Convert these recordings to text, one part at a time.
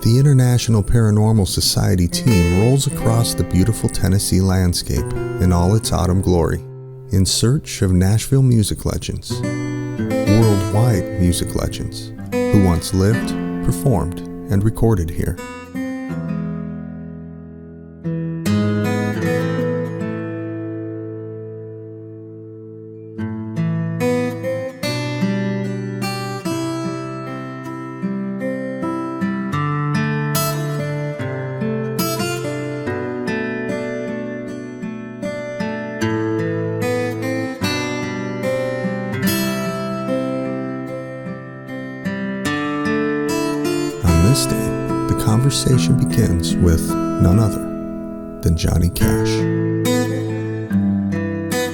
The International Paranormal Society team rolls across the beautiful Tennessee landscape in all its autumn glory, in search of Nashville music legends, worldwide music legends, who once lived, performed, and recorded here. This day, the conversation begins with none other than Johnny Cash.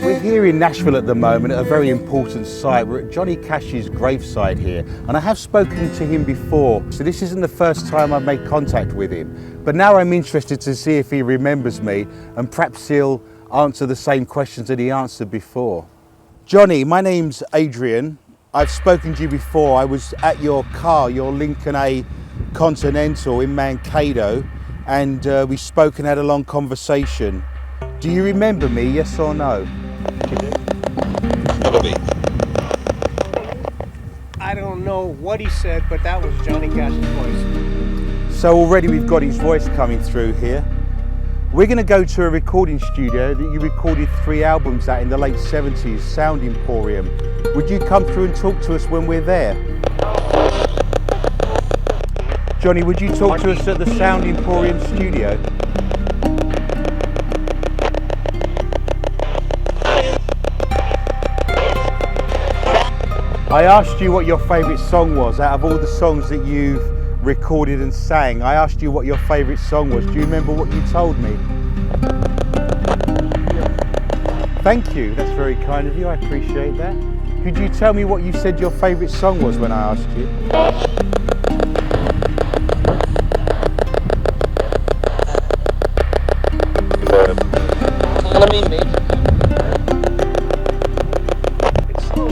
We're here in Nashville at the moment at a very important site. We're at Johnny Cash's graveside here, and I have spoken to him before, so this isn't the first time I've made contact with him. But now I'm interested to see if he remembers me, and perhaps he'll answer the same questions that he answered before. Johnny, my name's Adrian. I've spoken to you before. I was at your car, your Lincoln A Continental in Mankato, and we spoke and had a long conversation. Do you remember me, yes or no? I don't know what he said, but that was Johnny Cash's voice. So already we've got his voice coming through here. We're going to go to a recording studio that you recorded 3 albums at in the late 70s, Sound Emporium. Would you come through and talk to us when we're there? Johnny, would you talk to us at the Sound Emporium Studio? I asked you what your favourite song was out of all the songs that you've recorded and sang. I asked you what your favourite song was. Do you remember what you told me? Thank you, that's very kind of you, I appreciate that. Could you tell me what you said your favourite song was when I asked you?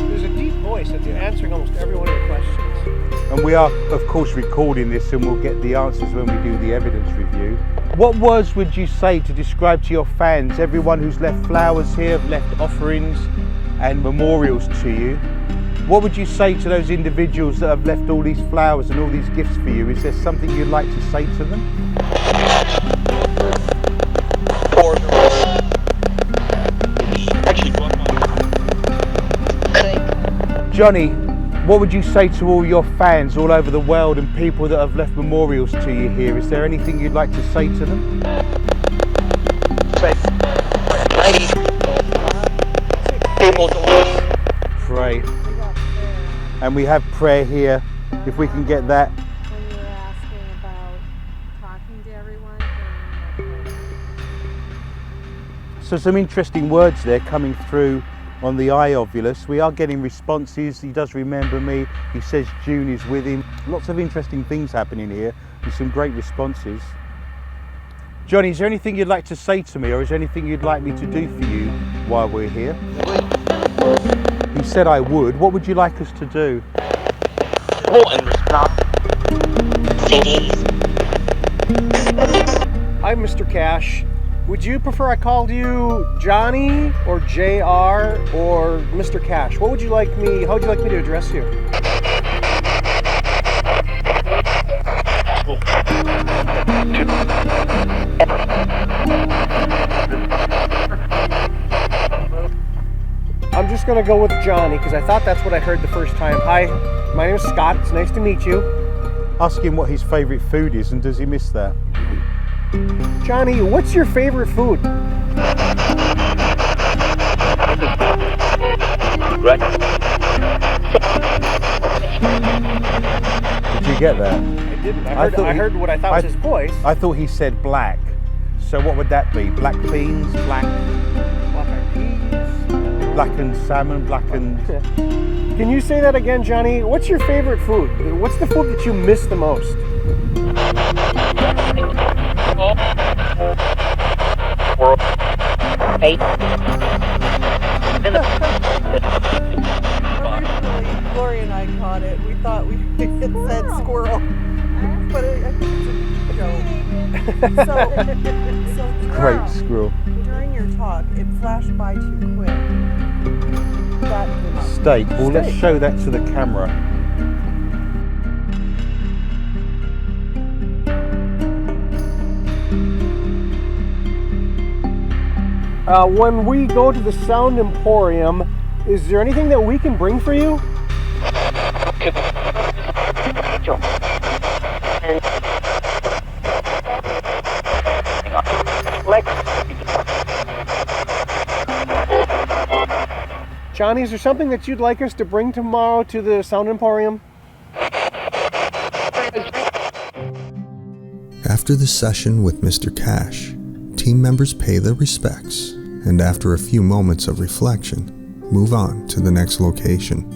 There's a deep voice that you're answering almost every one of your questions. And we are, of course, recording this, and we'll get the answers when we do the evidence review. What words would you say to describe to your fans, everyone who's left flowers here, left offerings and memorials to you? What would you say to those individuals that have left all these flowers and all these gifts for you? Is there something you'd like to say to them? Johnny, what would you say to all your fans all over the world and people that have left memorials to you here? Is there anything you'd like to say to them? Pray. And we have prayer here, if we can get that. When you were asking about talking to everyone. So some interesting words there coming through on the eye ovulus. We are getting responses. He does remember me. He says June is with him. Lots of interesting things happening here with some great responses. Johnny, is there anything you'd like to say to me, or is there anything you'd like me to do for you while we're here? He said I would. What would you like us to do? I'm Mr. Cash. Would you prefer I called you Johnny or JR or Mr. Cash? What would you like me, how would you like me to address you? I'm just gonna go with Johnny because I thought that's what I heard the first time. Hi, my name is Scott. It's nice to meet you. Ask him what his favourite food is, and does he miss that? Johnny, what's your favorite food? Did you get that? I didn't. I heard what I thought was his voice. I thought he said black. So what would that be? Black beans, Black-eyed peas. blackened salmon, blackened... Can you say that again, Johnny? What's your favorite food? What's the food that you miss the most? Gloria and I caught it. We thought it said squirrel. but I think it's a joke. So Great squirrel. during your talk, it flashed by too quick. That came up. Steak. Well, let's show that to the camera. When we go to the Sound Emporium, is there anything that we can bring for you? Johnny, is there something that you'd like us to bring tomorrow to the Sound Emporium? After the session with Mr. Cash, team members pay their respects and after a few moments of reflection, move on to the next location.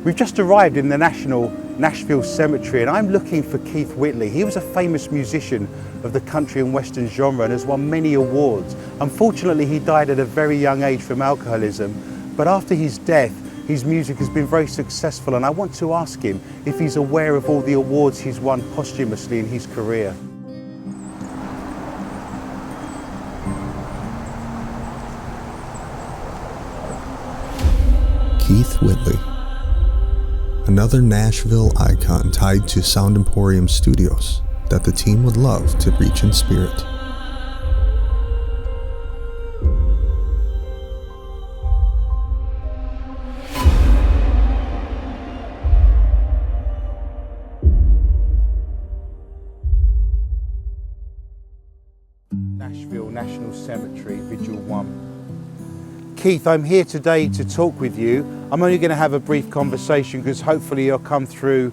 We've just arrived in the Nashville Cemetery and I'm looking for Keith Whitley. He was a famous musician of the country and western genre and has won many awards. Unfortunately, he died at a very young age from alcoholism, but after his death, his music has been very successful and I want to ask him if he's aware of all the awards he's won posthumously in his career. Keith Whitley, another Nashville icon tied to Sound Emporium Studios that the team would love to reach in spirit. Nashville National Cemetery, Vigil 1. Keith, I'm here today to talk with you. I'm only going to have a brief conversation because hopefully you'll come through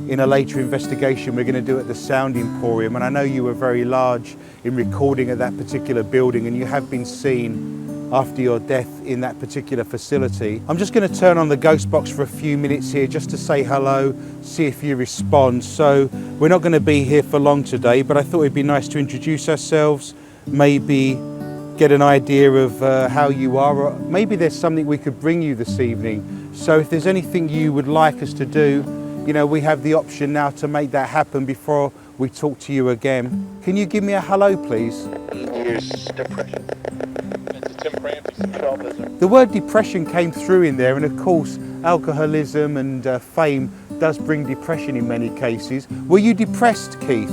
in a later investigation we're going to do at the Sound Emporium, and I know you were very large in recording at that particular building and you have been seen after your death in that particular facility. I'm just going to turn on the ghost box for a few minutes here just to say hello, see if you respond. So we're not going to be here for long today, but I thought it'd be nice to introduce ourselves, maybe get an idea of how you are, or maybe there's something we could bring you this evening. So if there's anything you would like us to do, you know, we have the option now to make that happen before we talk to you again. Can you give me a hello, please? Depression. It's a temperament. The word depression came through in there, and of course, alcoholism and fame does bring depression in many cases. Were you depressed, Keith?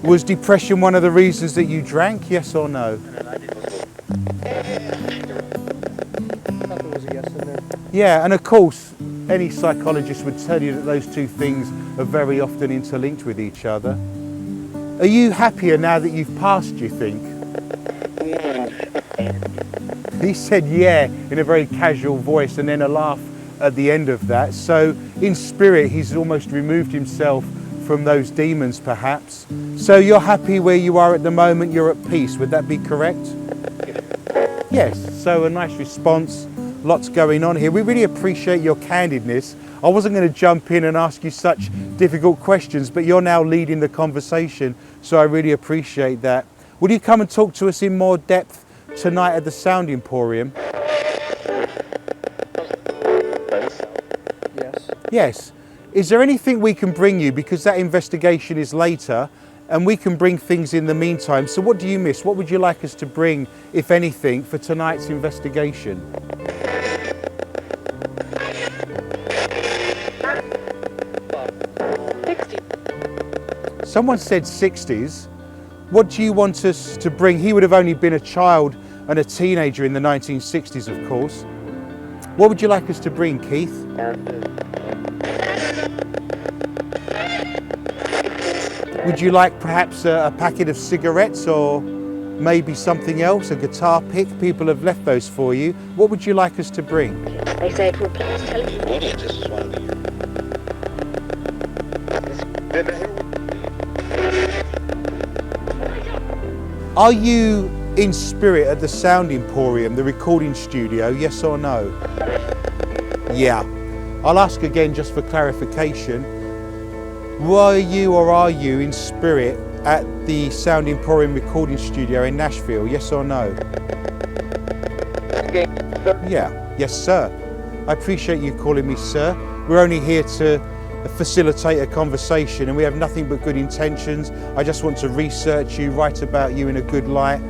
Was depression one of the reasons that you drank, yes or no? Yeah, and of course, any psychologist would tell you that those two things are very often interlinked with each other. Are you happier now that you've passed, do you think? He said yeah in a very casual voice and then a laugh at the end of that. So in spirit, he's almost removed himself from those demons perhaps. So you're happy where you are at the moment, you're at peace, would that be correct? Yes, so a nice response, lots going on here. We really appreciate your candidness. I wasn't going to jump in and ask you such difficult questions, but you're now leading the conversation, so I really appreciate that. Will you come and talk to us in more depth tonight at the Sound Emporium? Yes. Yes. Is there anything we can bring you, because that investigation is later and we can bring things in the meantime? So what do you miss? What would you like us to bring, if anything, for tonight's investigation? Someone said 60s. What do you want us to bring? He would have only been a child and a teenager in the 1960s, of course. What would you like us to bring, Keith? Would you like perhaps a packet of cigarettes or maybe something else, a guitar pick? People have left those for you. What would you like us to bring? They say to replace television. Are you in spirit at the Sound Emporium, the recording studio, yes or no? Yeah. I'll ask again just for clarification. Were you or are you in spirit at the Sound Emporium recording studio in Nashville, yes or no? Yeah, yes sir. I appreciate you calling me sir. We're only here to facilitate a conversation and we have nothing but good intentions. I just want to research you, write about you in a good light.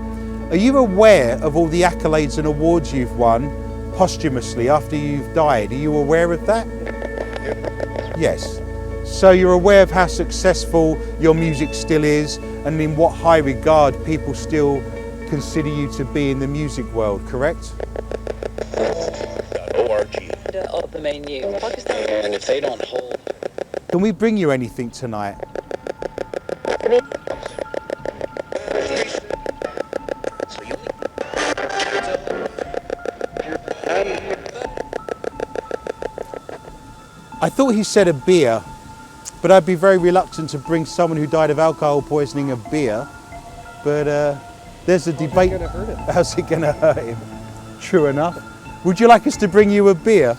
Are you aware of all the accolades and awards you've won posthumously after you've died? Are you aware of that? Yes. So you're aware of how successful your music still is and in what high regard people still consider you to be in the music world, correct? .org of the menu. And if they don't hold. Can we bring you anything tonight? I thought he said a beer, but I'd be very reluctant to bring someone who died of alcohol poisoning a beer. But there's a debate. How's it going to hurt him? True enough. Would you like us to bring you a beer?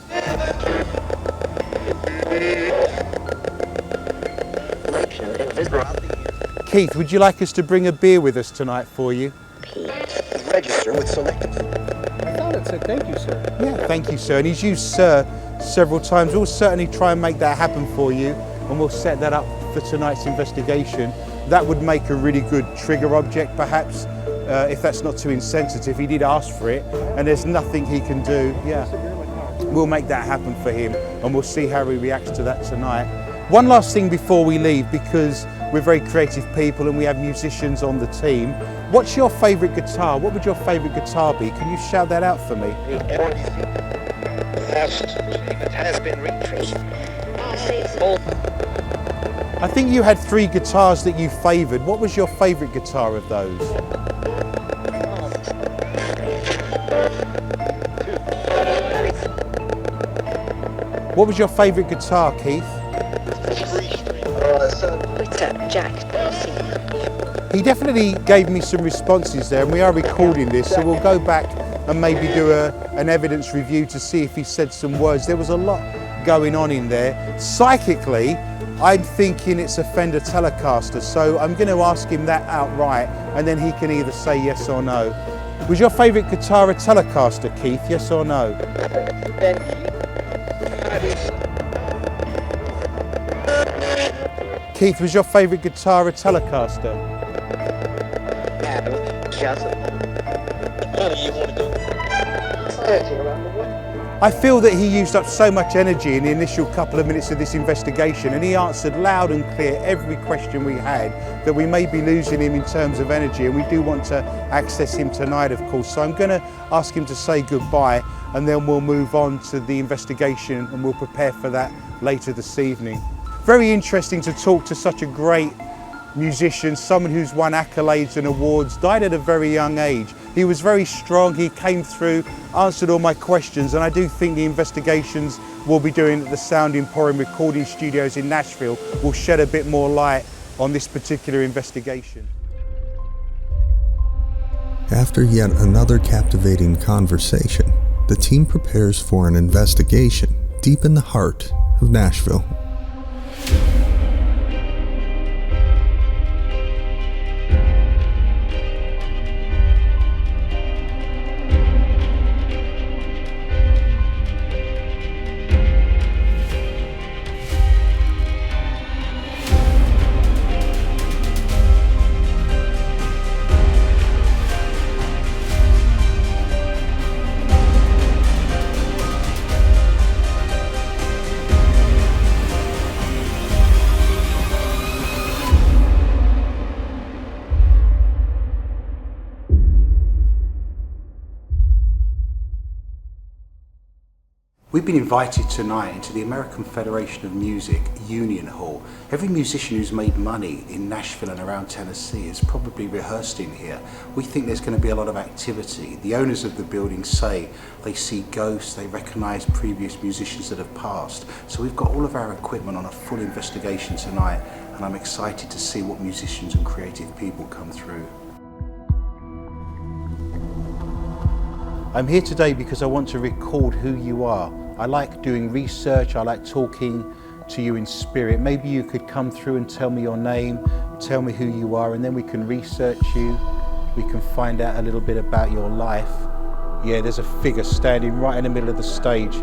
Keith, would you like us to bring a beer with us tonight for you? Register with Selective. I thought it said thank you, sir. Yeah, thank you, sir. And he's used sir several times. We'll certainly try and make that happen for you, and we'll set that up for tonight's investigation. That would make a really good trigger object, perhaps, if that's not too insensitive. He did ask for it, and there's nothing he can do. Yeah, we'll make that happen for him, and we'll see how he reacts to that tonight. One last thing before we leave, because we're very creative people and we have musicians on the team. What's your favourite guitar? What would your favourite guitar be? Can you shout that out for me? It has been retraced. I think you had 3 guitars that you favoured. What was your favourite guitar of those? What was your favourite guitar, Keith? He definitely gave me some responses there, and we are recording this, so we'll go back and maybe do an evidence review to see if he said some words. There was a lot going on in there. Psychically, I'm thinking it's a Fender Telecaster, so I'm going to ask him that outright, and then he can either say yes or no. Was your favourite guitar a Telecaster, Keith, yes or no? Keith, was your favourite guitar a Telecaster? I feel that he used up so much energy in the initial couple of minutes of this investigation, and he answered loud and clear every question we had, that we may be losing him in terms of energy, and we do want to access him tonight, of course. So I'm going to ask him to say goodbye, and then we'll move on to the investigation, and we'll prepare for that later this evening. Very interesting to talk to such a great musician, someone who's won accolades and awards, died at a very young age. He was very strong, he came through, answered all my questions, and I do think the investigations we'll be doing at the Sound Emporium Recording Studios in Nashville will shed a bit more light on this particular investigation. After yet another captivating conversation, the team prepares for an investigation deep in the heart of Nashville. We've been invited tonight into the American Federation of Music Union Hall. Every musician who's made money in Nashville and around Tennessee has probably rehearsed in here. We think there's going to be a lot of activity. The owners of the building say they see ghosts, they recognise previous musicians that have passed. So we've got all of our equipment on a full investigation tonight, and I'm excited to see what musicians and creative people come through. I'm here today because I want to record who you are. I like doing research, I like talking to you in spirit. Maybe you could come through and tell me your name, tell me who you are, and then we can research you. We can find out a little bit about your life. Yeah, there's a figure standing right in the middle of the stage.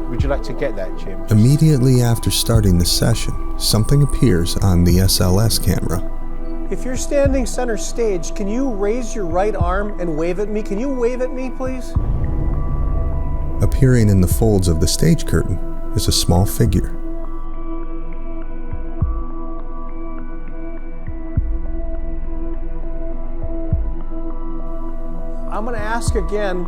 Would you like to get that, Jim? Immediately after starting the session, something appears on the SLS camera. If you're standing center stage, can you raise your right arm and wave at me? Can you wave at me, please? Appearing in the folds of the stage curtain is a small figure. I'm going to ask again.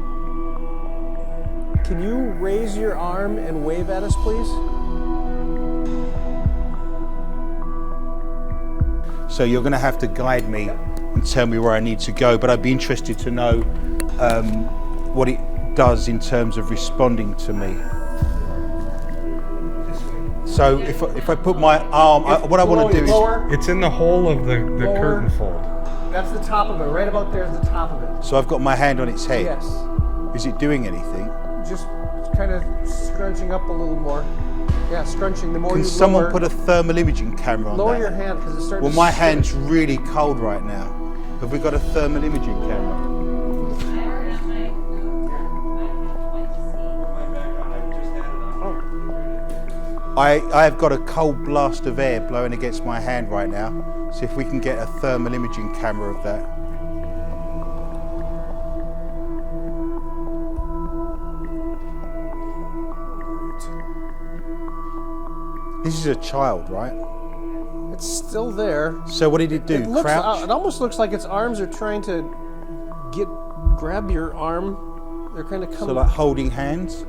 Can you raise your arm and wave at us, please? So you're going to have to guide me and tell me where I need to go, but I'd be interested to know what it does in terms of responding to me. So if I put my arm, what I want to do is... It's in the hole of the curtain fold. That's the top of it. Right about there is the top of it. So I've got my hand on its head. Yes. Is it doing anything? Just kind of scrunching up a little more. Yeah, scrunching. The more Can you someone lower, put a thermal imaging camera on lower that? your hand because it's starting Well, to my switch. hand's really cold right now. Have we got a thermal imaging camera? I have got a cold blast of air blowing against my hand right now. So if we can get a thermal imaging camera of that. This is a child, right? It's still there. So what did it do? It looks, Crouch? it almost looks like its arms are trying to grab your arm. They're kind of coming. So like holding hands?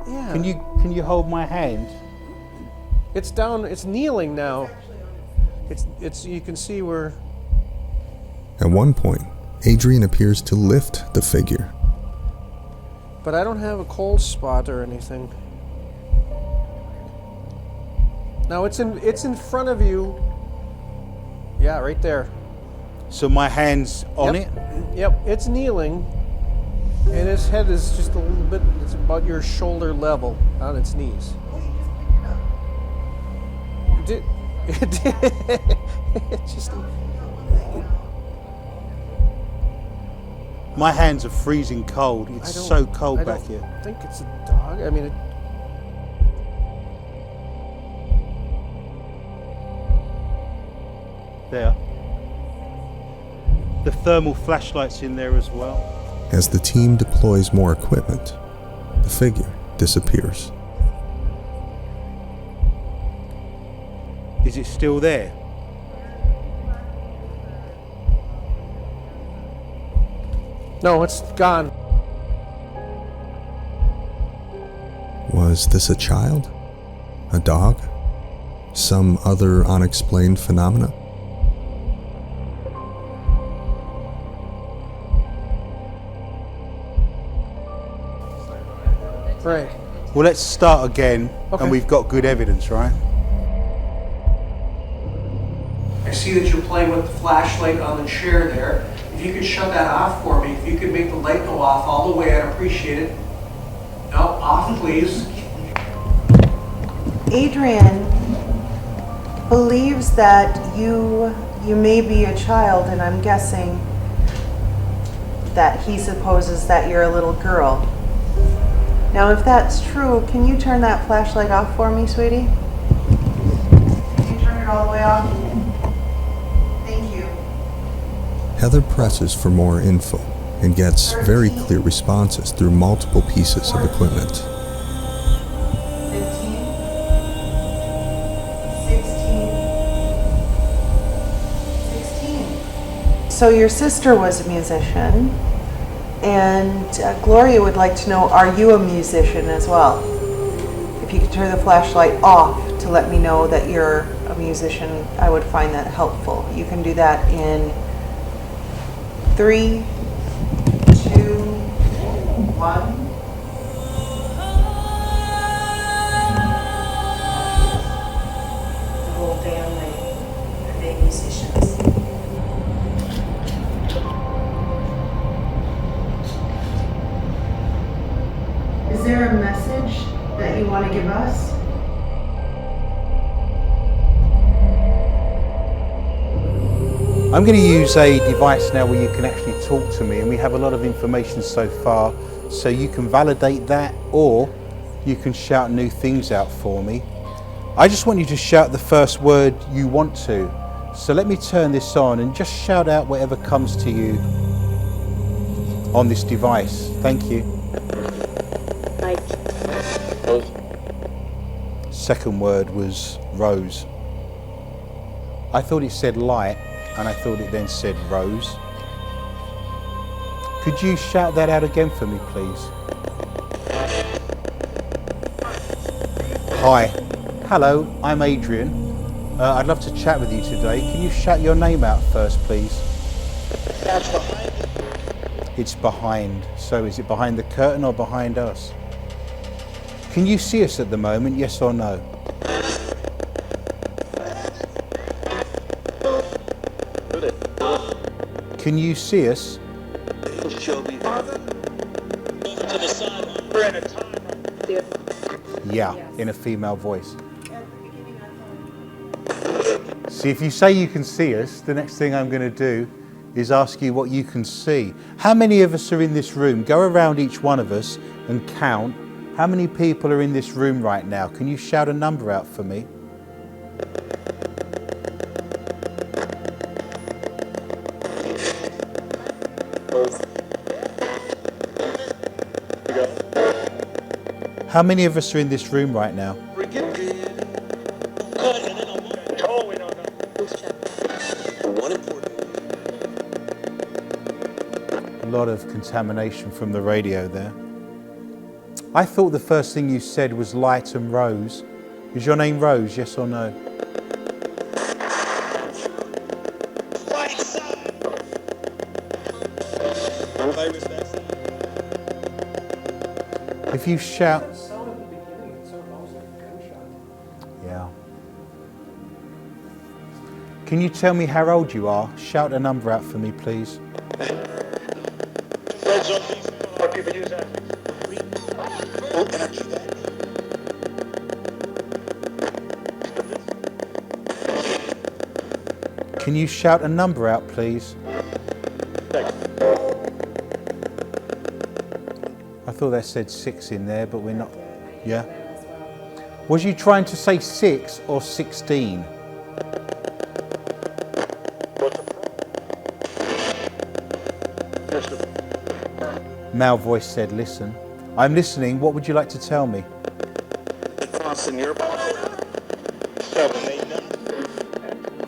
Yeah. Can you hold my hand? It's down. It's kneeling now. It's. You can see where. At one point, Adrian appears to lift the figure. But I don't have a cold spot or anything. Now it's in front of you. Yeah, right there. So my hand's on it? Yep, it's kneeling. And its head is just a little bit, it's about your shoulder level on its knees. It just... My hands are freezing cold. It's so cold back here. I think it's a dog. I mean, There. The thermal flashlight's in there as well. As the team deploys more equipment, the figure disappears. Is it still there? no, it's gone. Was this a child? A dog? Some other unexplained phenomena? Right. Well, let's start again, Okay. and we've got good evidence, right? I see that you're playing with the flashlight on the chair there. If you could shut that off for me, if you could make the light go off all the way, I'd appreciate it. No, off please. Adrian believes that you may be a child, and I'm guessing that he supposes that you're a little girl. Now, if that's true, can you turn that flashlight off for me, sweetie? Can you turn it all the way off? Thank you. Heather presses for more info and gets very clear responses through multiple pieces of equipment. 15, 16. So your sister was a musician, and Gloria would like to know, are you a musician as well? If you could turn the flashlight off to let me know that you're a musician, I would find that helpful. You can do that in 3, 2, 1. The whole family are big musicians. that you want to give us? I'm going to use a device now where you can actually talk to me, and we have a lot of information so far, so you can validate that or you can shout new things out for me. I just want you to shout the first word you want to. So let me turn this on and just shout out whatever comes to you on this device. Thank you. Rose. Second word was rose. I thought it said light, and I thought it then said rose. Could you shout that out again for me, please? Hi. Hello, I'm Adrian. I'd love to chat with you today. Can you shout your name out first, please? That's behind. It's behind. So is it behind the curtain or behind us? Can you see us at the moment, yes or no? Can you see us? Yeah, in a female voice. See, if you say you can see us, the next thing I'm going to do is ask you what you can see. How many of us are in this room? Go around each one of us and count. How many people are in this room right now? Can you shout a number out for me? How many of us are in this room right now? A lot of contamination from the radio there. I thought the first thing you said was light and rose. Is your name Rose, yes or no? If you shout... Yeah. Can you tell me how old you are? Shout a number out for me, please. Can you shout a number out, please? I thought that said 6 in there, but we're not. Yeah? Was you trying to say 6 or 16? Male voice said, listen. I'm listening. What would you like to tell me?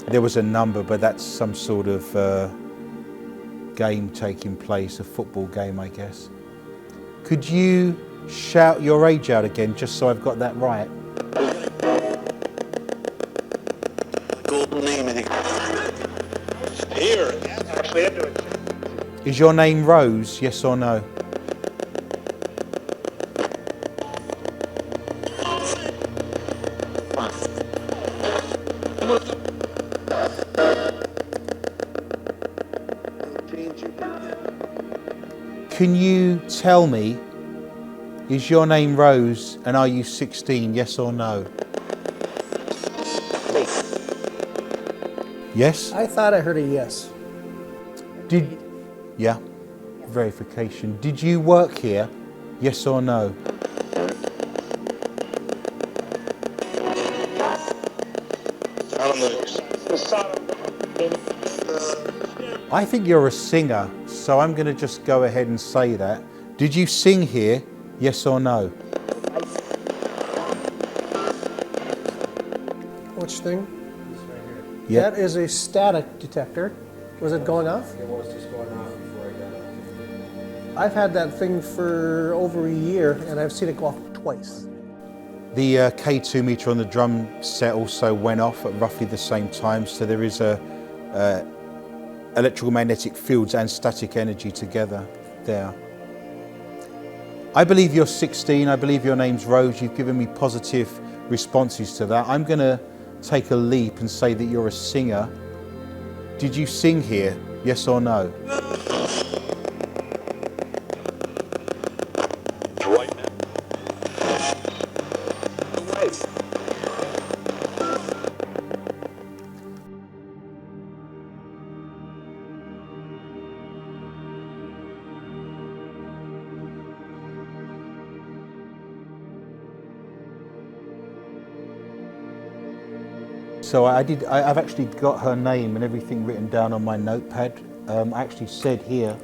There was a number, but that's some sort of game taking place, a football game, I guess. Could you shout your age out again, just so I've got that right? Here, actually, I'm doing. Is your name Rose, yes or no? Can you tell me, is your name Rose and are you 16, yes or no? Yes? I thought I heard a yes. Yeah, verification. Did you work here, yes or no? I think you're a singer, so I'm going to just go ahead and say that. Did you sing here, yes or no? Which thing? Yeah. That is a static detector. Was it going off? It was just going off before I got up. I've had that thing for over a year, and I've seen it go off twice. The K2 meter on the drum set also went off at roughly the same time, so there is a electromagnetic fields and static energy together there. I believe you're 16, I believe your name's Rose, you've given me positive responses to that. I'm going to take a leap and say that you're a singer. Did you sing here, yes or no? So I've actually got her name and everything written down on my notepad. I actually said here,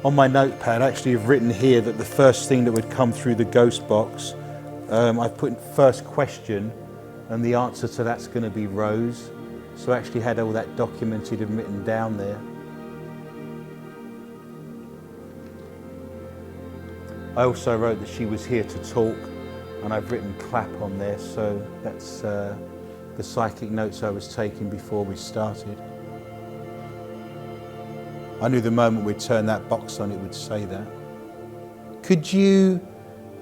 on my notepad, I actually have written here that the first thing that would come through the ghost box, I've put first question, and the answer to that's going to be Rose. So I actually had all that documented and written down there. I also wrote that she was here to talk, and I've written clap on there, so that's the psychic notes I was taking before we started. I knew the moment we'd turn that box on, it would say that. Could you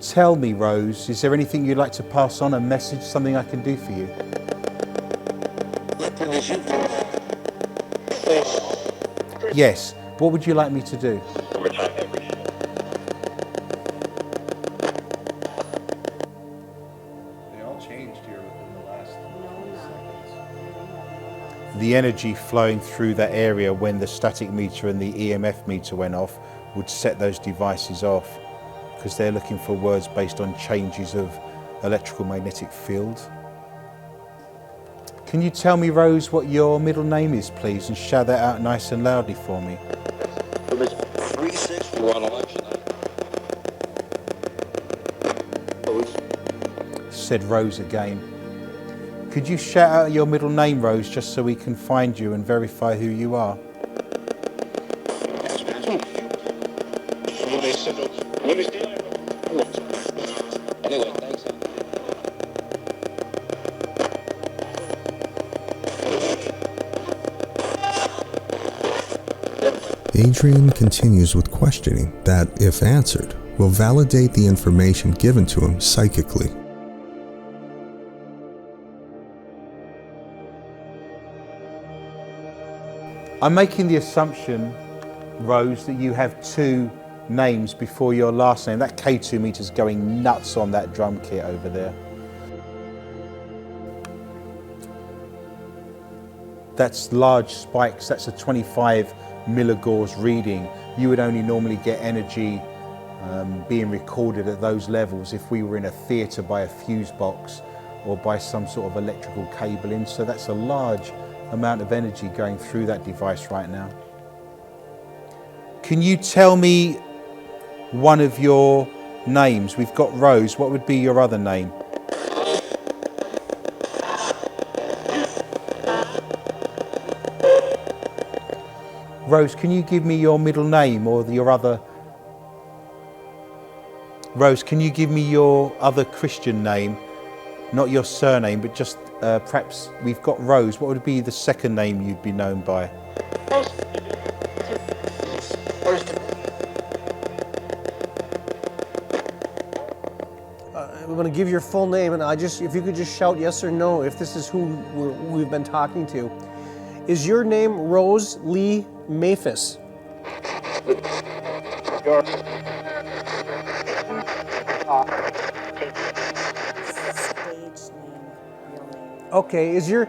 tell me, Rose, is there anything you'd like to pass on, a message, something I can do for you? Yes. What would you like me to do? They all changed here within the last 10 seconds. The energy flowing through that area when the static meter and the EMF meter went off would set those devices off, because they're looking for words based on changes of electrical magnetic field. Can you tell me, Rose, what your middle name is, please, and shout that out nice and loudly for me? 361 election night. Said Rose again. Could you shout out your middle name, Rose, just so we can find you and verify who you are? Anyway, thanks. Adrian continues with questioning that, if answered, will validate the information given to him psychically. I'm making the assumption, Rose, that you have two names before your last name. That K2 meter's going nuts on that drum kit over there. That's large spikes. That's a 25 milligauss reading. You would only normally get energy being recorded at those levels if we were in a theatre by a fuse box or by some sort of electrical cabling. So that's a large amount of energy going through that device right now. Can you tell me one of your names? We've got Rose. What would be your other name? Rose, can you give me your middle name or your other... Rose, can you give me your other Christian name? Not your surname, but just perhaps we've got Rose. What would be the second name you'd be known by? I'm going to give your full name, and if you could just shout yes or no if this is who we've been talking to. Is your name Rose Lee Maphis? Okay, is your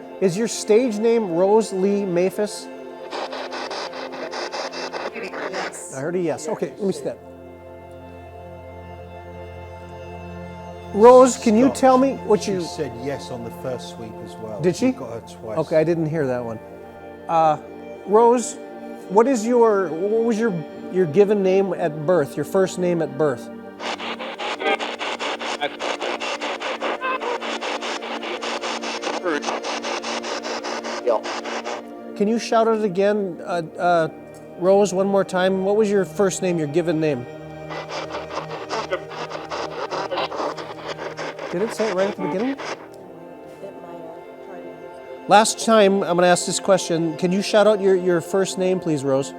stage name Rose Lee Maphis? Yes. I heard a yes. Okay, let me see that. Rose, can you tell me what you... She said yes on the first sweep as well. Did she? You got her twice. Okay, I didn't hear that one. Rose, what was your given name at birth, your first name at birth? Can you shout it again, Rose, one more time? What was your first name, your given name? Did it say it right at the beginning? Last time, I'm going to ask this question. Can you shout out your first name, please, Rose?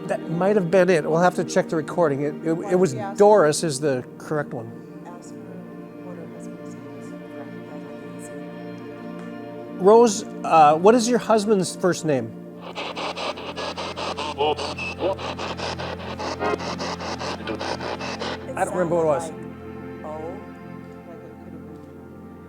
That might have been it. We'll have to check the recording. It was Doris is the correct one. Rose, what is your husband's first name? I don't remember what it was.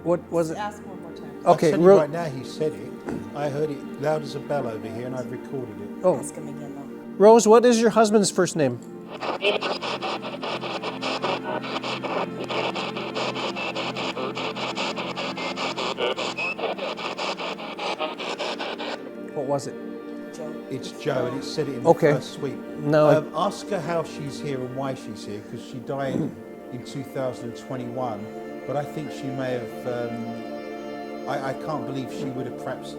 What was it? Ask one more time. Okay, I'll tell you right now, he said it. I heard it loud as a bell over here, and I've recorded it. Oh. Ask him again, though. Rose, what is your husband's first name? What was it? It's Joe, and it said it in Okay. the first sweep. No. Ask her how she's here and why she's here, because she died in 2021. But I think she may have. I can't believe she would have perhaps.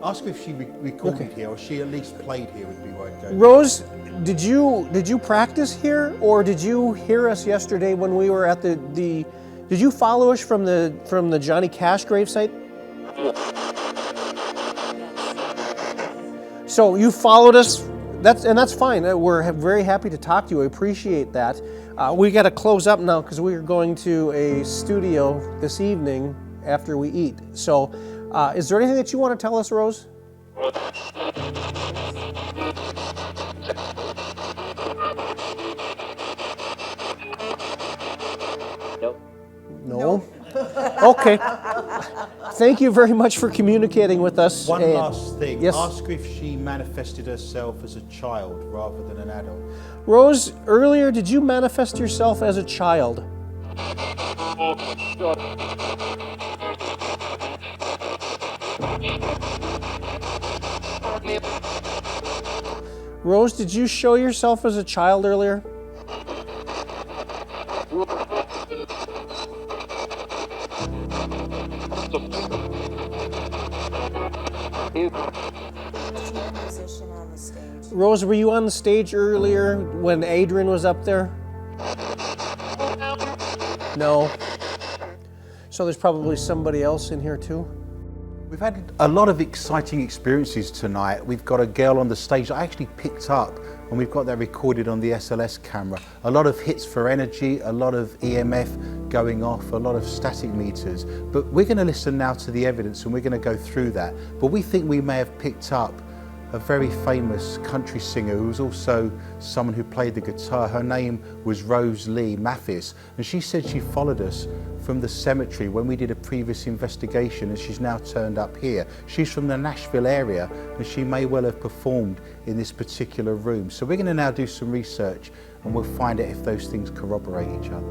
Ask her if she recorded here, or she at least played here. Would be right. Go. Rose, did you practice here, or did you hear us yesterday when we were at the? Did you follow us from the Johnny Cash gravesite? So you followed us. That's fine. We're very happy to talk to you. I appreciate that. We got to close up now because we are going to a studio this evening after we eat. So, is there anything that you want to tell us, Rose? Nope. No. Okay. Thank you very much for communicating with us. One last thing. Yes. Ask her if she manifested herself as a child rather than an adult. Rose, earlier, did you manifest yourself as a child? Rose, did you show yourself as a child earlier? Musician on the stage. Rose, were you on the stage earlier when Adrian was up there? No. So there's probably somebody else in here too? We've had a lot of exciting experiences tonight. We've got a girl on the stage that I actually picked up, and we've got that recorded on the SLS camera. A lot of hits for energy, a lot of EMF going off, a lot of static meters. But we're going to listen now to the evidence, and we're going to go through that. But we think we may have picked up a very famous country singer who was also someone who played the guitar. Her name was Rose Lee Mathis, and she said she followed us from the cemetery when we did a previous investigation, and she's now turned up here. She's from the Nashville area, and she may well have performed in this particular room. So we're going to now do some research, and we'll find out if those things corroborate each other.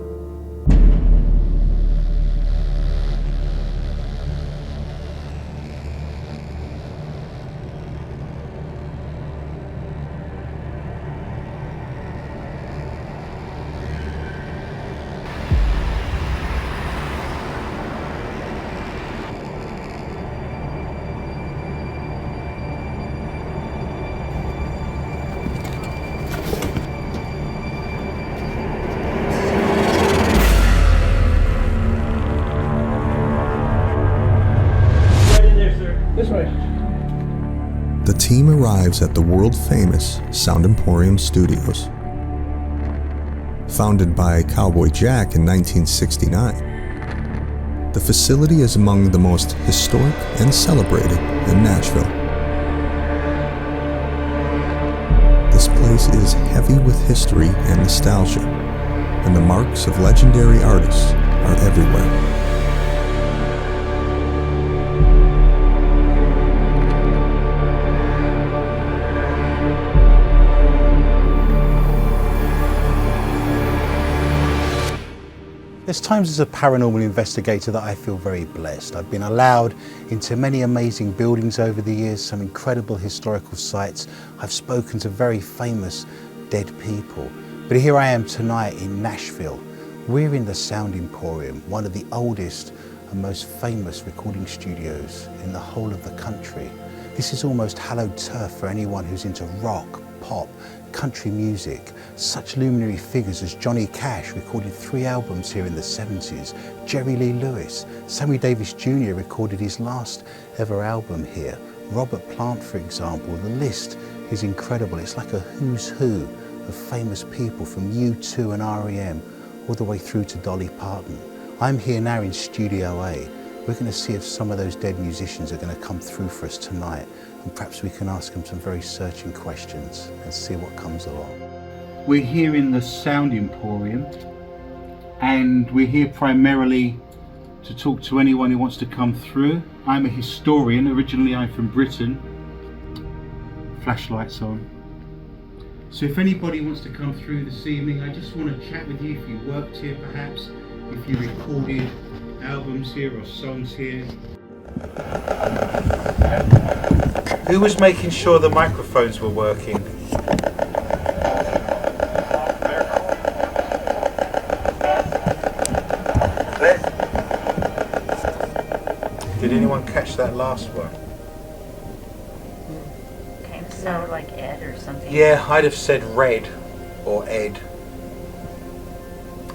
The team arrives at the world-famous Sound Emporium Studios. Founded by Cowboy Jack in 1969, the facility is among the most historic and celebrated in Nashville. This place is heavy with history and nostalgia, and the marks of legendary artists are everywhere. There's times as a paranormal investigator that I feel very blessed. I've been allowed into many amazing buildings over the years, some incredible historical sites. I've spoken to very famous dead people. But here I am tonight in Nashville. We're in the Sound Emporium, one of the oldest and most famous recording studios in the whole of the country. This is almost hallowed turf for anyone who's into rock, pop, country music. Such luminary figures as Johnny Cash recorded 3 albums here in the 70s. Jerry Lee Lewis, Sammy Davis Jr. recorded his last ever album here. Robert Plant, for example. The list is incredible. It's like a who's who of famous people from U2 and R.E.M. all the way through to Dolly Parton. I'm here now in Studio A. We're going to see if some of those dead musicians are going to come through for us tonight, and perhaps we can ask them some very searching questions and see what comes along. We're here in the Sound Emporium, and we're here primarily to talk to anyone who wants to come through. I'm a historian. Originally I'm from Britain. Flashlights on. So if anybody wants to come through this evening, I just want to chat with you. If you worked here perhaps, if you recorded albums here or songs here. Who was making sure the microphones were working? Did anyone catch that last one? Kind of sounded like Ed or something. Yeah, I'd have said Red or Ed.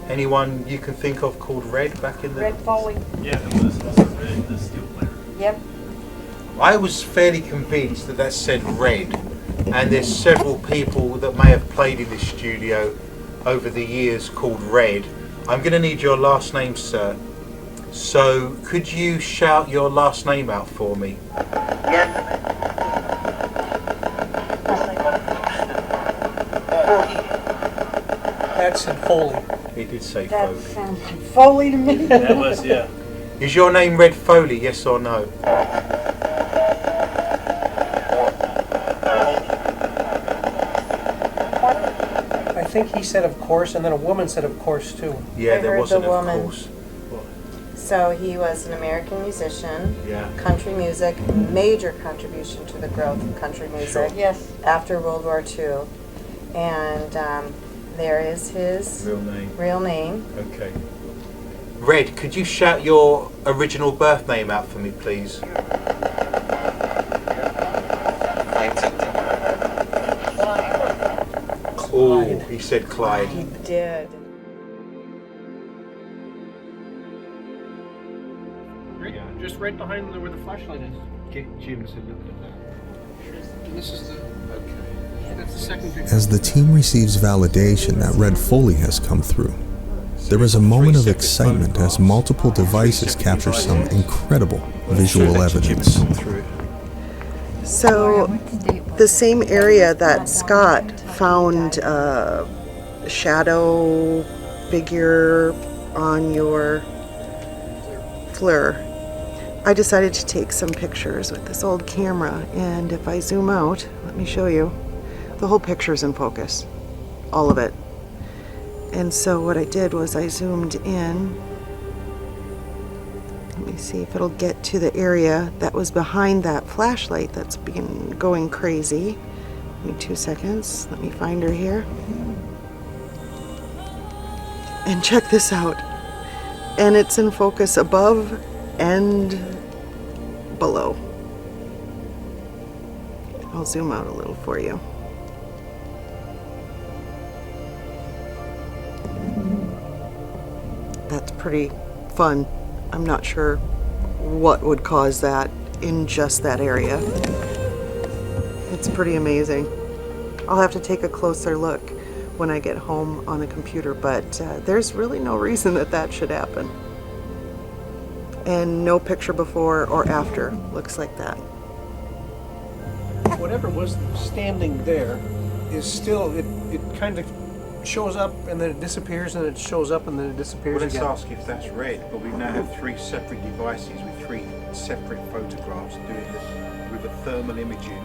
Anyone you can think of called Red back in the... Red Foley. Yeah, it was Red, the steel player. Yep. I was fairly convinced that said Red, and there's several people that may have played in this studio over the years called Red. I'm going to need your last name, sir. So could you shout your last name out for me? That said Foley. He did say That Foley. sounds like Foley to me. That was, yeah. Is your name Red Foley, yes or no? I think he said of course, and then a woman said of course too. Yeah, I there heard wasn't the of woman. course. So he was an American musician, Yeah. country music, major contribution to the growth of country music Yes. after World War II. And there is his Real name. real name. Okay. Red, could you shout your original birth name out for me, please? Oh, he said Clyde. He did. Just right behind where the flashlight is. Get Jim to look at that. And this is the... That's the second picture. As the team receives validation that Red Foley has come through, there is a moment of excitement as multiple devices capture some incredible visual evidence. So, the same area that Scott found a shadow figure on your FLIR, I decided to take some pictures with this old camera, and if I zoom out, let me show you, the whole picture's in focus, all of it. And so what I did was I zoomed in. Let me see if it'll get to the area that was behind that flashlight that's been going crazy. Give me 2 seconds. Let me find her here. And check this out. And it's in focus above and below. I'll zoom out a little for you. That's pretty fun. I'm not sure what would cause that in just that area. It's pretty amazing. I'll have to take a closer look when I get home on the computer, but there's really no reason that that should happen. And no picture before or after looks like that. Whatever was standing there is still, it kind of shows up and then it disappears and it shows up and then it disappears Well, let's again. ask if that's Red, but we now have 3 separate devices with 3 separate photographs doing this with a thermal imaging,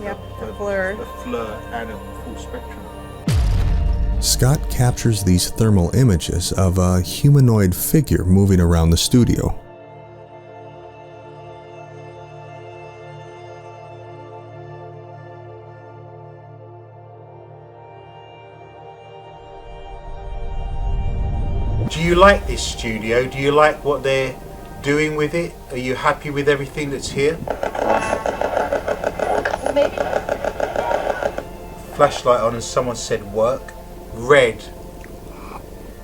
Yep, a FLIR. FLIR and a full spectrum. Scott captures these thermal images of a humanoid figure moving around the studio. Do you like this studio? Do you like what they're doing with it? Are you happy with everything that's here? Maybe. Flashlight on and someone said work. Red.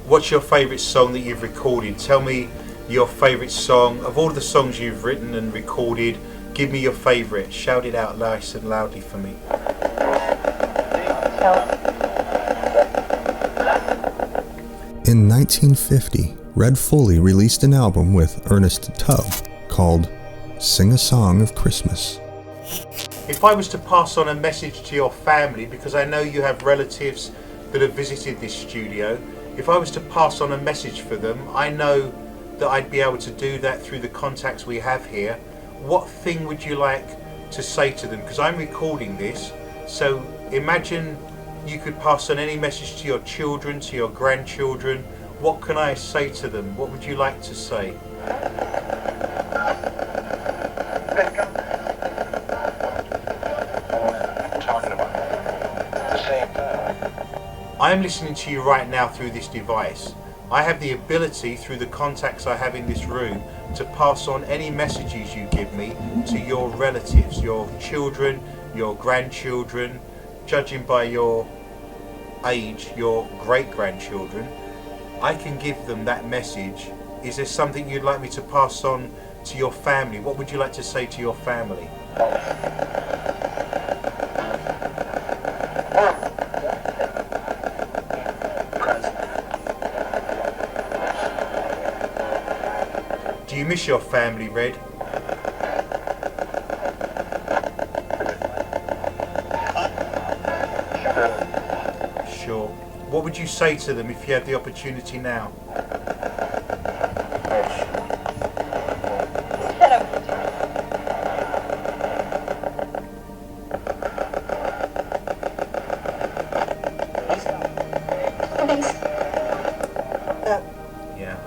What's your favourite song that you've recorded? Tell me your favourite song. Of all the songs you've written and recorded, give me your favourite. Shout it out nice and loudly for me. In 1950, Red Foley released an album with Ernest Tubb called Sing a Song of Christmas. If I was to pass on a message to your family, because I know you have relatives that have visited this studio, if I was to pass on a message for them, I know that I'd be able to do that through the contacts we have here. What thing would you like to say to them? Because I'm recording this, so imagine you could pass on any message to your children, to your grandchildren, what can I say to them? What would you like to say? I am listening to you right now through this device. I have the ability, through the contacts I have in this room, to pass on any messages you give me to your relatives, your children, your grandchildren, judging by your age, your great-grandchildren. I can give them that message. Is there something you'd like me to pass on to your family? What would you like to say to your family? Do you miss your family, Red? Sure. What would you say to them if you had the opportunity now?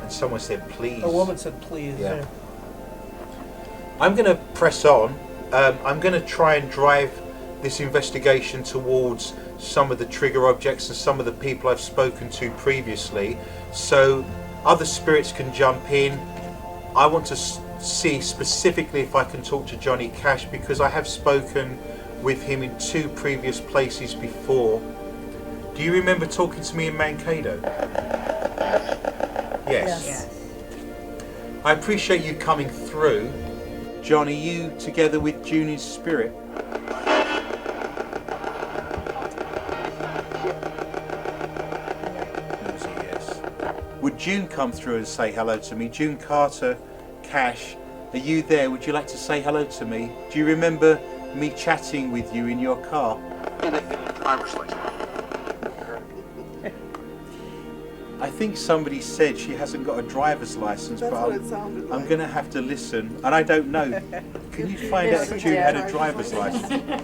Someone said please. A woman said please. Yeah. I'm going to press on. I'm going to try and drive this investigation towards some of the trigger objects and some of the people I've spoken to previously, so other spirits can jump in. I want to see specifically if I can talk to Johnny Cash, because I have spoken with him in 2 previous places before. Do you remember talking to me in Mankato? Yes. I appreciate you coming through. John, are you together with Junie's spirit? Yes. Would June come through and say hello to me? June Carter, Cash, are you there? Would you like to say hello to me? Do you remember me chatting with you in your car? In a driver's license. I think somebody said she hasn't got a driver's license, but I'm going to have to listen, and I don't know. Can you find out if June had a driver's license?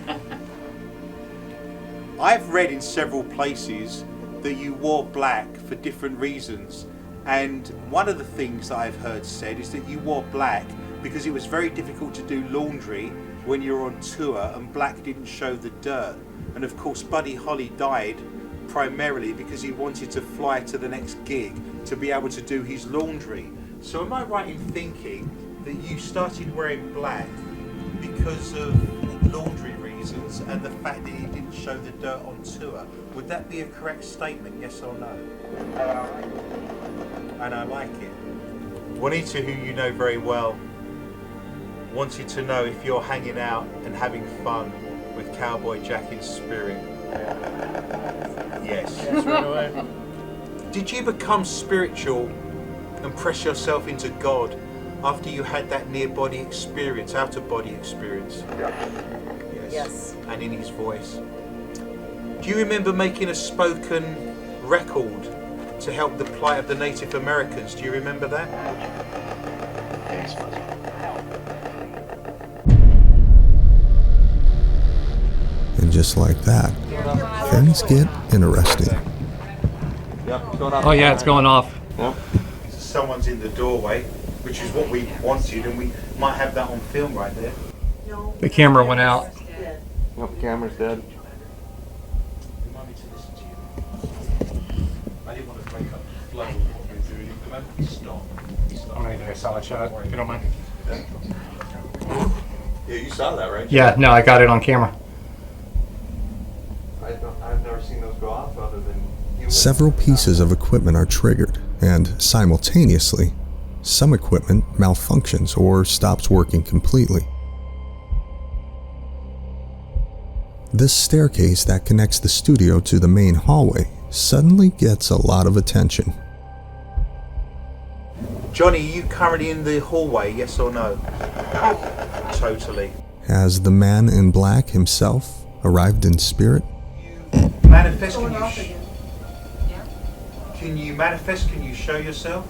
I've read in several places that you wore black for different reasons, and one of the things that I've heard said is that you wore black because it was very difficult to do laundry when you're on tour, and black didn't show the dirt. And of course Buddy Holly died primarily because he wanted to fly to the next gig to be able to do his laundry. So am I right in thinking that you started wearing black because of laundry reasons and the fact that he didn't show the dirt on tour? Would that be a correct statement, yes or no? And I like it. Juanita, who you know very well, wanted to know if you're hanging out and having fun with Cowboy Jack in spirit. Yes. Yes, right away. Did you become spiritual and press yourself into God after you had that near-body experience, out-of-body experience? Yes. And in his voice. Do you remember making a spoken record to help the plight of the Native Americans? Do you remember that? And just like that, things get interesting. Oh yeah, it's going off. Someone's in the doorway, which is what we wanted, and we might have that on film right there. The camera went out. Nope, the camera's dead. Remind me to listen to you. I didn't want to break up the flow of what we're doing. The moment we stop. I'm gonna do a solid shot, if you don't mind. Yeah, you saw that, right? Yeah, no, I got it on camera. I've never seen those go off other than you. Several pieces of equipment are triggered, and simultaneously, some equipment malfunctions or stops working completely. This staircase that connects the studio to the main hallway suddenly gets a lot of attention. Johnny, are you currently in the hallway, yes or no? Totally. Has the man in black himself arrived in spirit? Manifest, can you manifest, can you show yourself?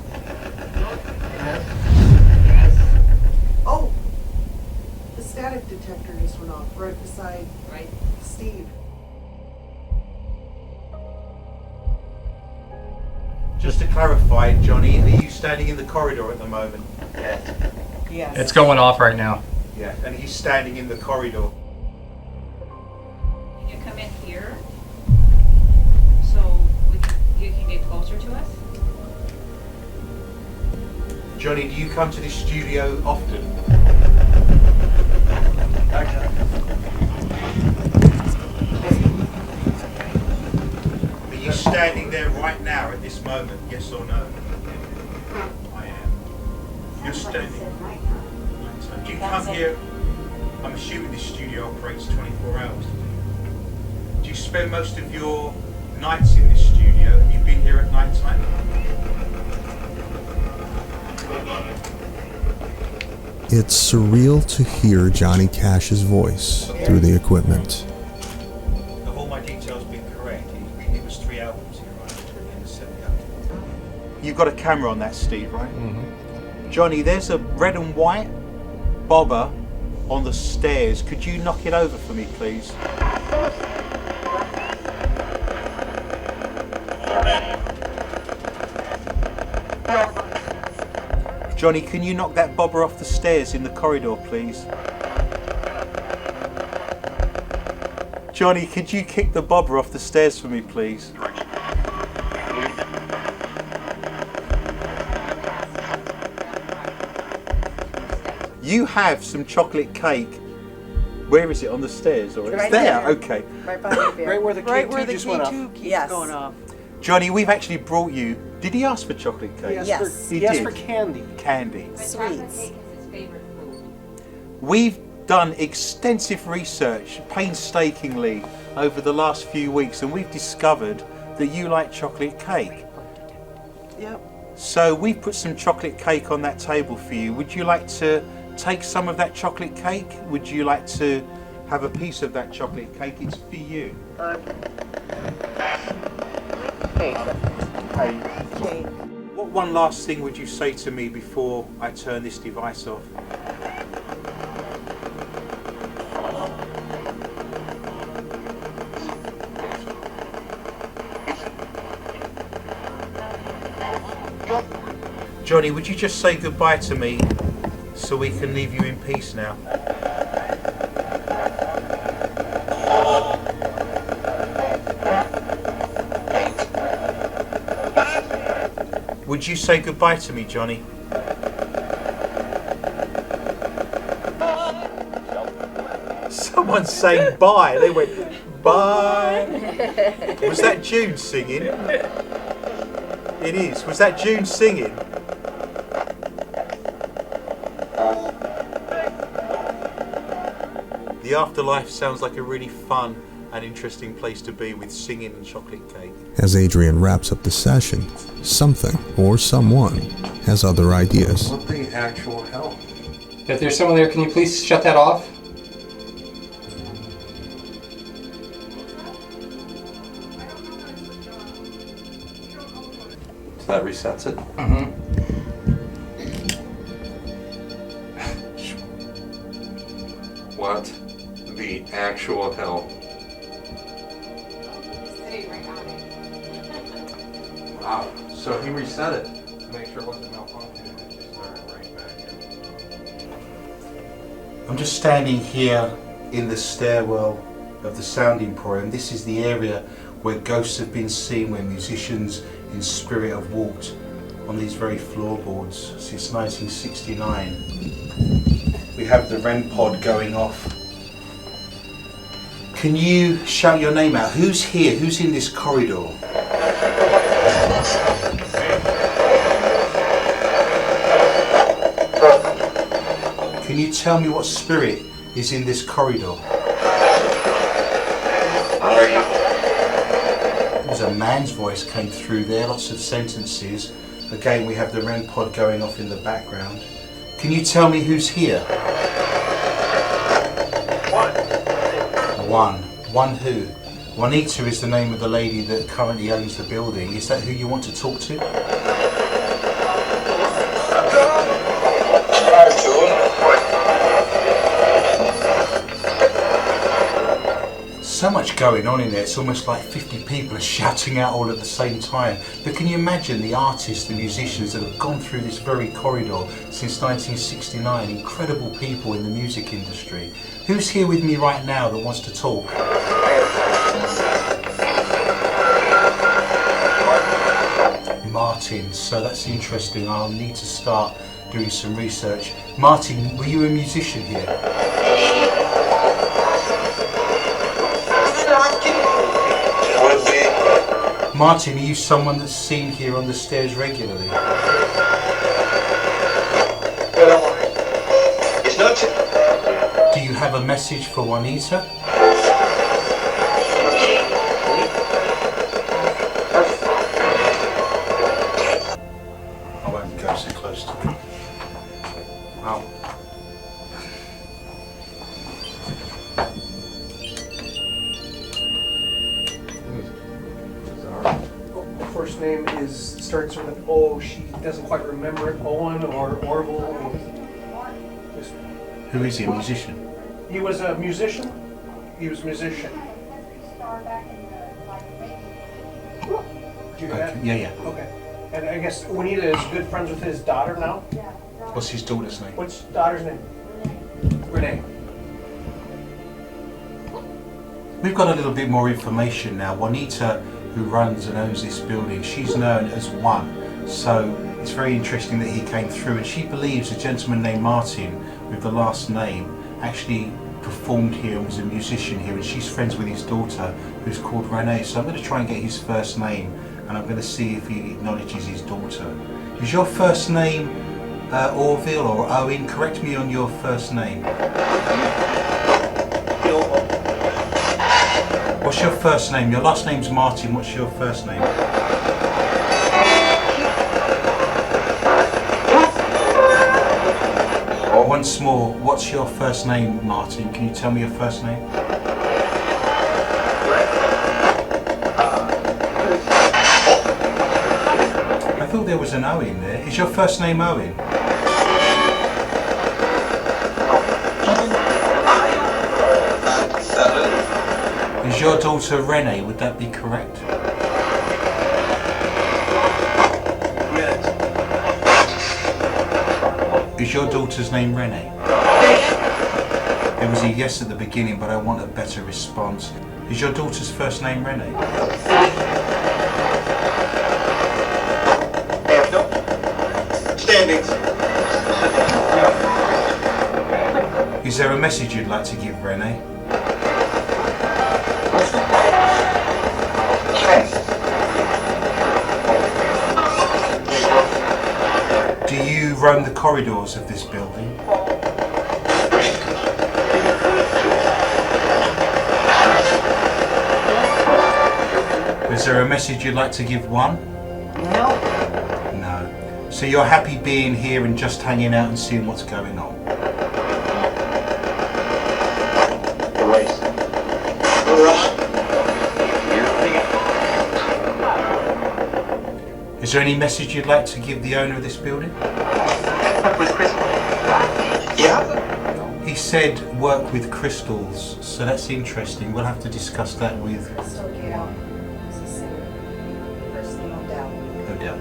Oh, the static detector just went off right beside Steve. Just to clarify, Johnny, are you standing in the corridor at the moment? Yes. It's going off right now. Yeah, and he's standing in the corridor. Can you come in here so you can get closer to us? Johnny, do you come to this studio often? Are you standing there right now at this moment, yes or no? I am. You're standing. Do you come here? I'm assuming this studio operates 24 hours. Do you spend most of your nights in this studio? Have you been here at night time? It's surreal to hear Johnny Cash's voice through the equipment. Have all my details been correct? It was 3 albums here, right? In the 7 albums. You've got a camera on that, Steve, right? Mm-hmm. Johnny, there's a red and white bobber on the stairs. Could you knock it over for me, please? Johnny, can you knock that bobber off the stairs in the corridor, please? Johnny, could you kick the bobber off the stairs for me, please? You have some chocolate cake. Where is it? On the stairs? Or Right it's there? there. Okay. Right behind you. Right where the Right K2 where the just went off. K2 keeps Yes. going off. Johnny, we've actually brought you. Did he ask for chocolate cake? Yes. He Yes, did. for candy. Candy. Sweets. We've done extensive research, painstakingly, over the last few weeks, and we've discovered that you like chocolate cake. Yep. So we've put some chocolate cake on that table for you. Would you like to take some of that chocolate cake? Would you like to have a piece of that chocolate cake? It's for you. Cake. What one last thing would you say to me before I turn this device off? Johnny, would you just say goodbye to me so we can leave you in peace now? Would you say goodbye to me, Johnny? Someone's saying bye. They went, bye. Was that June singing? It is. Was that June singing? The afterlife sounds like a really fun and interesting place to be, with singing and chocolate cake. As Adrian wraps up the session, something or someone has other ideas. What the actual hell? If there's someone there, can you please shut that off? So that resets it? Mm-hmm. What the actual hell? Wow. So he reset it. To make sure it wasn't malfunctioning, it just started right back in. I'm just standing here in the stairwell of the Sound Emporium. This is the area where ghosts have been seen, where musicians in spirit have walked on these very floorboards since 1969. We have the REM pod going off. Can you shout your name out? Who's here? Who's in this corridor? Can you tell me what spirit is in this corridor? There was a man's voice came through there, lots of sentences. Again, we have the REM pod going off in the background. Can you tell me who's here? One. One who? Juanita is the name of the lady that currently owns the building. Is that who you want to talk to? so much going on in there, it's almost like 50 people are shouting out all at the same time. But can you imagine the artists, the musicians that have gone through this very corridor since 1969, incredible people in the music industry. Who's here with me right now that wants to talk? Martin, so that's interesting. I'll need to start doing some research. Martin, were you a musician here? Martin, are you someone that's seen here on the stairs regularly? It's not. Do you have a message for Juanita? I won't go so close to her. Wow. First name starts with an O. She doesn't quite remember it. Owen or Orville. Who is he, a musician? He was a musician. He was a musician. Do you hear that? Yeah. Okay. And I guess Juanita is good friends with his daughter now? What's his daughter's name? What's daughter's name? Renee. We've got a little bit more information now. Juanita, who runs and owns this building, she's known as One. So it's very interesting that he came through, and she believes a gentleman named Martin with the last name actually performed here and was a musician here, and she's friends with his daughter who's called Renee. So I'm going to try and get his first name, and I'm going to see if he acknowledges his daughter. Is your first name Orville or Owen? Correct me on your first name. What's your first name? Your last name's Martin. What's your first name? Once more, what's your first name, Martin? Can you tell me your first name? I thought there was an O in there. Is your first name Owen? Is your daughter Renee? Would that be correct? Is your daughter's name Renee? It was a yes at the beginning, but I want a better response. Is your daughter's first name Renee? Standings. Is there a message you'd like to give Renee? Do you roam the corridors of this building? Is there a message you'd like to give One? No. No. So you're happy being here and just hanging out and seeing what's going on? Is there any message you'd like to give the owner of this building? Yeah. He said work with crystals, so that's interesting. We'll have to discuss that with Odell.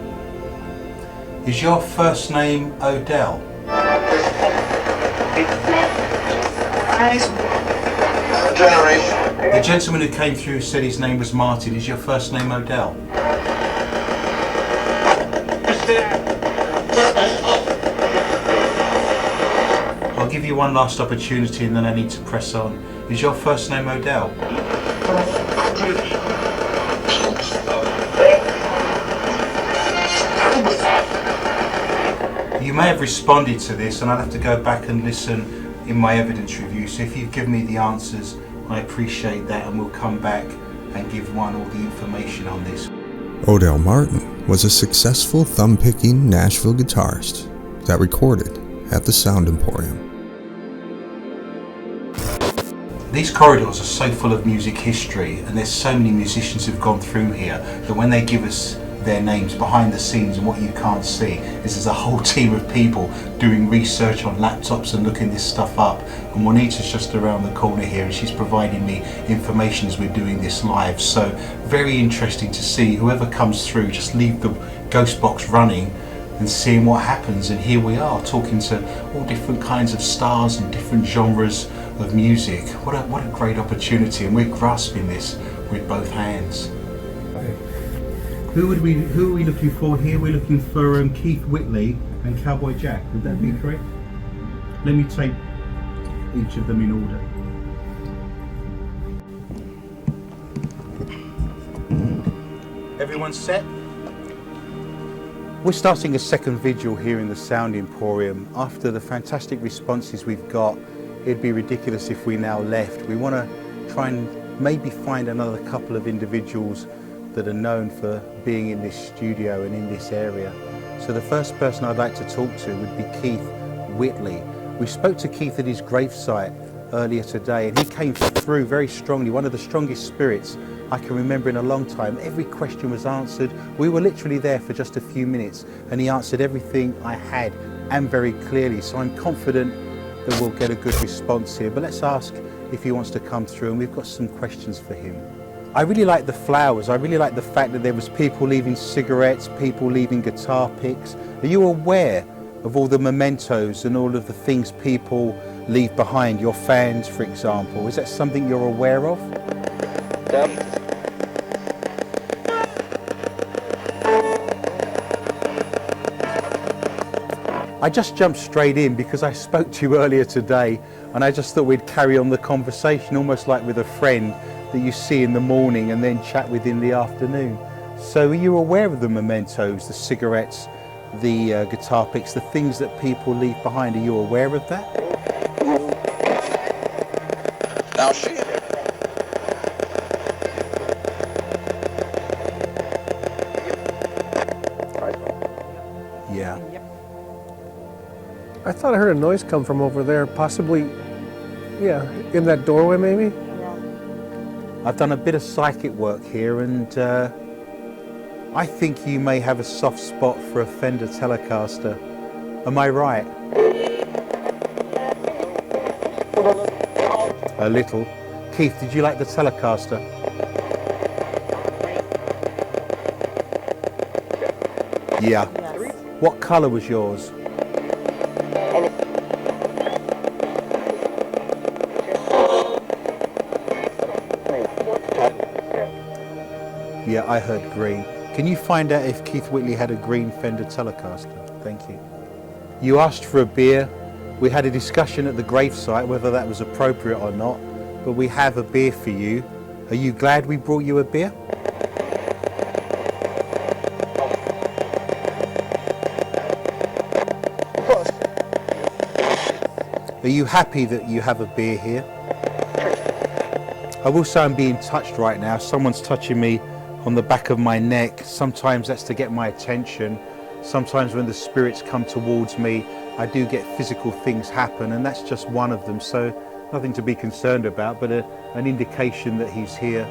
Is your first name Odell? The gentleman who came through said his name was Martin. Is your first name Odell? I'll give you one last opportunity and then I need to press on. Is your first name Odell? You may have responded to this and I'll have to go back and listen in my evidence review. So if you've given me the answers, I appreciate that, and we'll come back and give One all the information on this. Odell Martin was a successful thumb-picking Nashville guitarist that recorded at the Sound Emporium. These corridors are so full of music history, and there's so many musicians who've gone through here that when they give us their names behind the scenes, and what you can't see is there's a whole team of people doing research on laptops and looking this stuff up, and Juanita's just around the corner here and she's providing me information as we're doing this live. So very interesting to see whoever comes through, just leave the ghost box running and seeing what happens. And here we are talking to all different kinds of stars and different genres of music. What a great opportunity, and we're grasping this with both hands. Who are we looking for here? We're looking for Keith Whitley and Cowboy Jack. Would that be correct? Let me take each of them in order. Everyone set? We're starting a second vigil here in the Sound Emporium. After the fantastic responses we've got, it'd be ridiculous if we now left. We want to try and maybe find another couple of individuals that are known for being in this studio and in this area. So the first person I'd like to talk to would be Keith Whitley. We spoke to Keith at his gravesite earlier today, and he came through very strongly, one of the strongest spirits I can remember in a long time. Every question was answered. We were literally there for just a few minutes, and he answered everything I had, and very clearly. So I'm confident that we'll get a good response here. But let's ask if he wants to come through, and we've got some questions for him. I really like the flowers. I really like the fact that there was people leaving cigarettes, people leaving guitar picks. Are you aware of all the mementos and all of the things people leave behind, your fans, for example? Is that something you're aware of? I just jumped straight in because I spoke to you earlier today, and I just thought we'd carry on the conversation almost like with a friend that you see in the morning and then chat with in the afternoon. So are you aware of the mementos, the cigarettes, the guitar picks, the things that people leave behind? Are you aware of that? Now she. Yeah. I thought I heard a noise come from over there, possibly, yeah, in that doorway maybe? I've done a bit of psychic work here, and I think you may have a soft spot for a Fender Telecaster. Am I right? A little. Keith, did you like the Telecaster? Yeah. What colour was yours? Yeah, I heard green. Can you find out if Keith Whitley had a green Fender Telecaster? Thank you. You asked for a beer. We had a discussion at the gravesite whether that was appropriate or not, but we have a beer for you. Are you glad we brought you a beer? Are you happy that you have a beer here? I will say I'm being touched right now. Someone's touching me on the back of my neck. Sometimes that's to get my attention. Sometimes when the spirits come towards me, I do get physical things happen, and that's just one of them. So nothing to be concerned about, but an indication that he's here.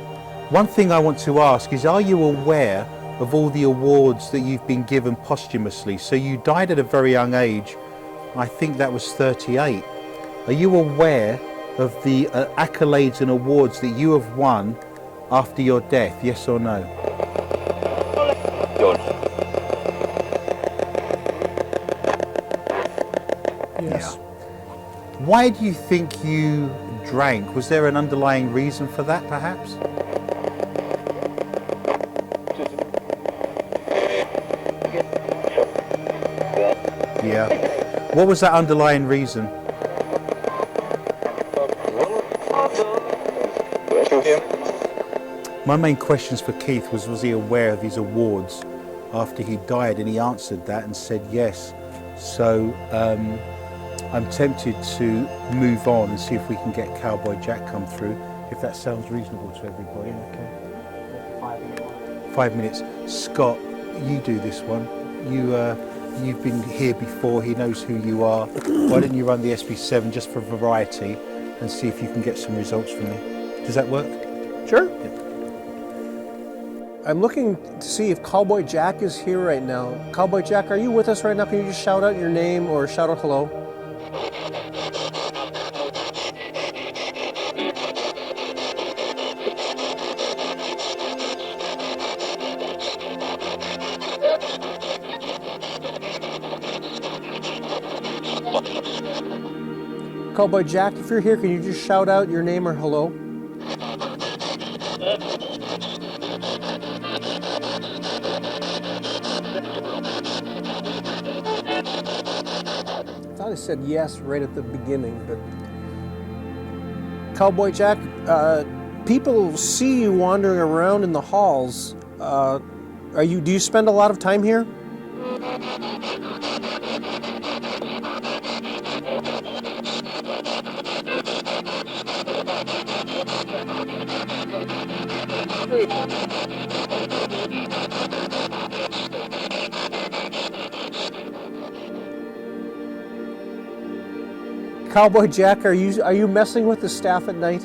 One thing I want to ask is, are you aware of all the awards that you've been given posthumously? So you died at a very young age. I think that was 38. Are you aware of the accolades and awards that you have won after your death, yes or no? Yes. Yeah. Why do you think you drank? Was there an underlying reason for that, perhaps? Yeah. What was that underlying reason? My main questions for Keith was he aware of his awards after he died, and he answered that and said yes. So I'm tempted to move on and see if we can get Cowboy Jack come through, if that sounds reasonable to everybody. Okay. 5 minutes. Scott, you do this one. You've been here before, he knows who you are. Why don't you run the SB7 just for variety and see if you can get some results from me? Does that work? Sure. Yeah. I'm looking to see if Cowboy Jack is here right now. Cowboy Jack, are you with us right now? Can you just shout out your name or shout out hello? Cowboy Jack, if you're here, can you just shout out your name or hello? I thought I said yes right at the beginning, but Cowboy Jack, people see you wandering around in the halls. Do you spend a lot of time here? Cowboy Jack, are you messing with the staff at night?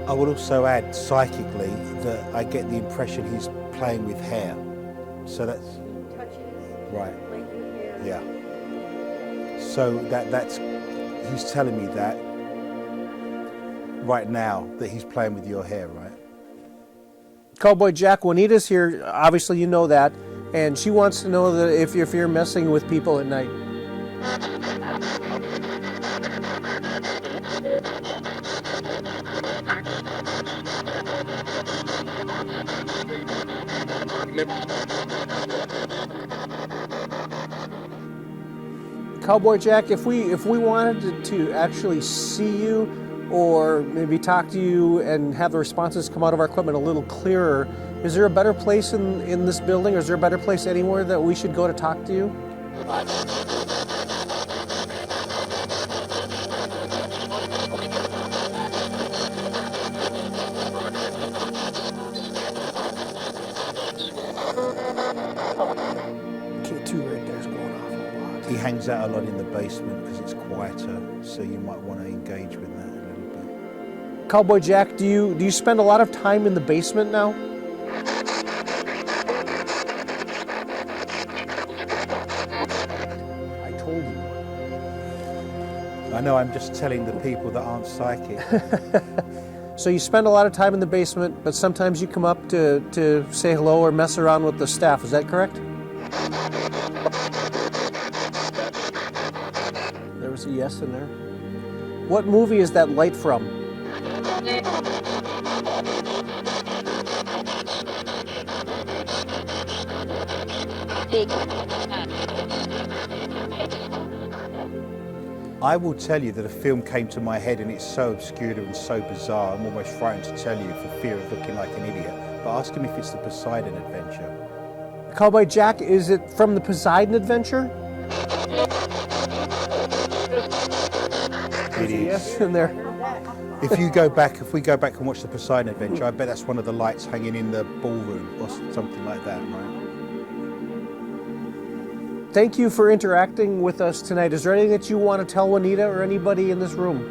I would also add psychically that I get the impression he's playing with hair. So that's right. Yeah. So that's he's telling me that right now that he's playing with your hair, right? Cowboy Jack, Juanita's here. Obviously, you know that, and she wants to know that if you're messing with people at night. Cowboy Jack, if we wanted to actually see you or maybe talk to you and have the responses come out of our equipment a little clearer, is there a better place in this building, or is there a better place anywhere that we should go to talk to you? K2 right there's going off a lot. He hangs out a lot in the basement because it's quieter, so you might want to engage with that a little bit. Cowboy Jack, do you spend a lot of time in the basement now? I told you. I know, I'm just telling the people that aren't psychic. So you spend a lot of time in the basement, but sometimes you come up to say hello or mess around with the staff, is that correct? There was a yes in there. What movie is that light from? I will tell you that a film came to my head and it's so obscure and so bizarre, I'm almost frightened to tell you for fear of looking like an idiot. But ask him if it's the Poseidon Adventure. Cowboy Jack, is it from the Poseidon Adventure? It is. Yes, in there. If we go back and watch the Poseidon Adventure, I bet that's one of the lights hanging in the ballroom or something like that, right? Thank you for interacting with us tonight. Is there anything that you want to tell Juanita or anybody in this room?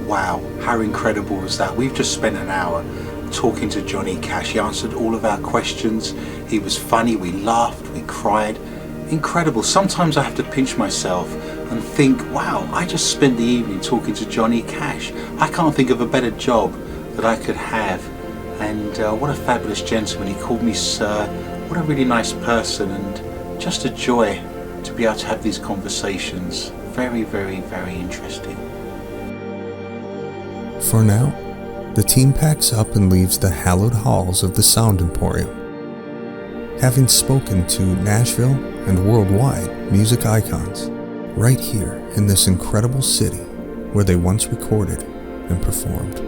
Wow, how incredible was that? We've just spent an hour talking to Johnny Cash. He answered all of our questions. He was funny, we laughed, we cried. Incredible. Sometimes I have to pinch myself and think, wow, I just spent the evening talking to Johnny Cash. I can't think of a better job that I could have. And what a fabulous gentleman. He called me sir. What a really nice person, and just a joy to be able to have these conversations. Very, very, very interesting. For now, the team packs up and leaves the hallowed halls of the Sound Emporium. Having spoken to Nashville and worldwide music icons, right here in this incredible city where they once recorded and performed.